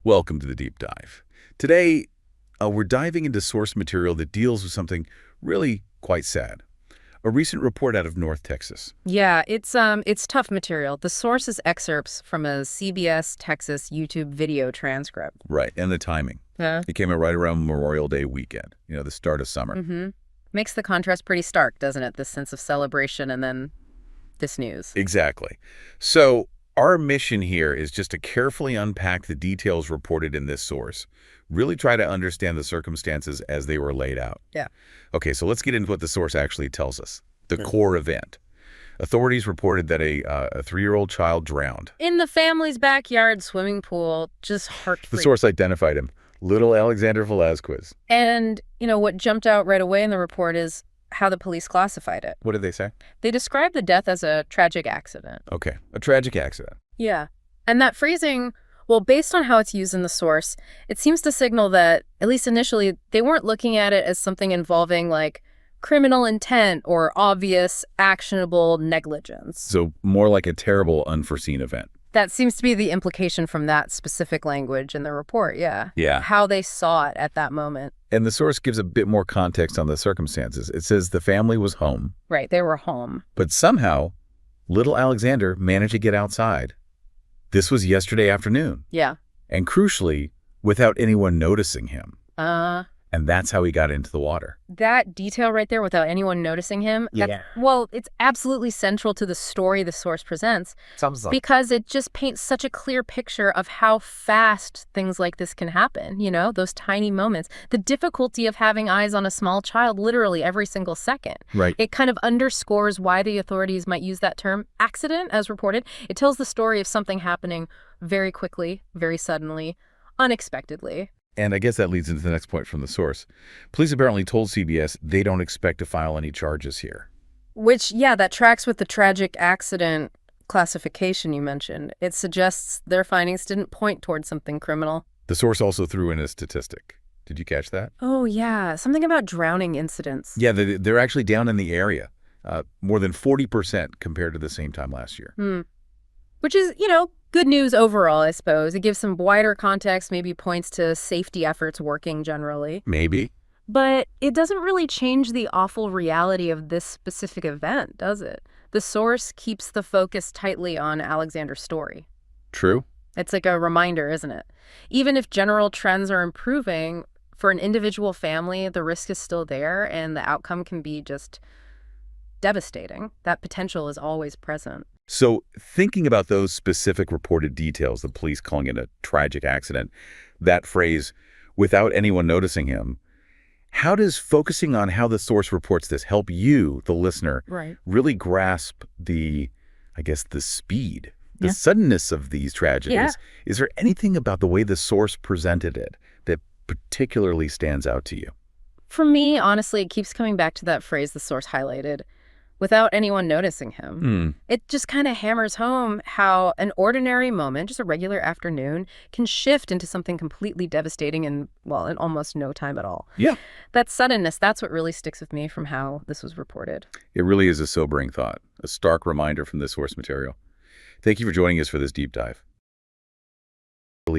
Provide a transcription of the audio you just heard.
Welcome to the Deep Dive. Today, we're diving into source material that deals with something really quite sad. A recent report out of North Texas. Yeah, it's tough material. The source is excerpts from a CBS Texas YouTube video transcript. Right, and the timing. Yeah. It came out right around Memorial Day weekend, the start of summer. Mm-hmm. Makes the contrast pretty stark, doesn't it? This sense of celebration and then this news. Exactly. So our mission here is just to carefully unpack the details reported in this source. Really try to understand the circumstances as they were laid out. Yeah. Okay, so let's get into what the source actually tells us. The core event. Authorities reported that a 3-year-old child drowned. In the family's backyard swimming pool, just heart-free. The source identified him, little Alexander Velazquez. And, what jumped out right away in the report is how the police classified it. What did they say? They described the death as a tragic accident. Okay, a tragic accident. Yeah. And that phrasing, well, based on how it's used in the source, it seems to signal that, at least initially, they weren't looking at it as something involving, like, criminal intent or obvious, actionable negligence. So more like a terrible, unforeseen event. That seems to be the implication from that specific language in the report, yeah. Yeah. How they saw it at that moment. And the source gives a bit more context on the circumstances. It says the family was home. Right, they were home. But somehow, little Alexander managed to get outside. This was yesterday afternoon. Yeah. And crucially, without anyone noticing him. And that's how he got into the water. That detail right there, without anyone noticing him, well, it's absolutely central to the story the source presents. Sounds like. Because it just paints such a clear picture of how fast things like this can happen, those tiny moments. The difficulty of having eyes on a small child literally every single second. Right. It kind of underscores why the authorities might use that term accident, as reported. It tells the story of something happening very quickly, very suddenly, unexpectedly. And I guess that leads into the next point from the source. Police apparently told CBS they don't expect to file any charges here. Which, yeah, that tracks with the tragic accident classification you mentioned. It suggests their findings didn't point towards something criminal. The source also threw in a statistic. Did you catch that? Oh, yeah. Something about drowning incidents. Yeah, they're actually down in the area. More than 40% compared to the same time last year. Which is, good news overall, I suppose. It gives some wider context, maybe points to safety efforts working generally. Maybe. But it doesn't really change the awful reality of this specific event, does it? The source keeps the focus tightly on Alexander's story. True. It's like a reminder, isn't it? Even if general trends are improving, for an individual family, the risk is still there and the outcome can be just devastating. That potential is always present. So thinking about those specific reported details, the police calling it a tragic accident, that phrase, without anyone noticing him, how does focusing on how the source reports this help you, the listener, really grasp the speed, the suddenness of these tragedies? Yeah. Is there anything about the way the source presented it that particularly stands out to you? For me, honestly, it keeps coming back to that phrase the source highlighted. Without anyone noticing him. It just kind of hammers home how an ordinary moment, just a regular afternoon, can shift into something completely devastating in almost no time at all. Yeah. That suddenness, that's what really sticks with me from how this was reported. It really is a sobering thought, a stark reminder from this source material. Thank you for joining us for this deep dive.